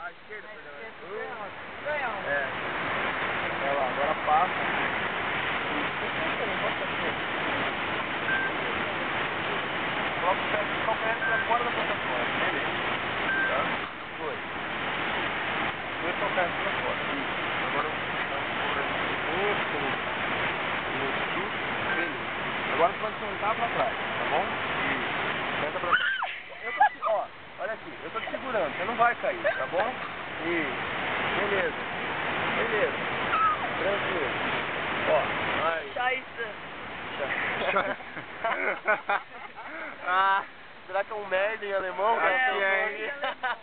A esquerda, Ganhou. É. Olha lá, agora passa. Coloca o pé pra fora da plataforma. Beleza. Tá? Dois. Dois calcanhares pra fora. Isso. Agora beleza. Agora você vai sentar pra trás, tá bom? Isso. Senta pra trás. Ó, olha aqui, eu tô te segurando, você não vai cair, tá bom? Isso. Beleza. Beleza. Tranquilo. Ó, aí. Scheiße. Ah, será que é um merda em alemão? É, Cara? um merda em alemão.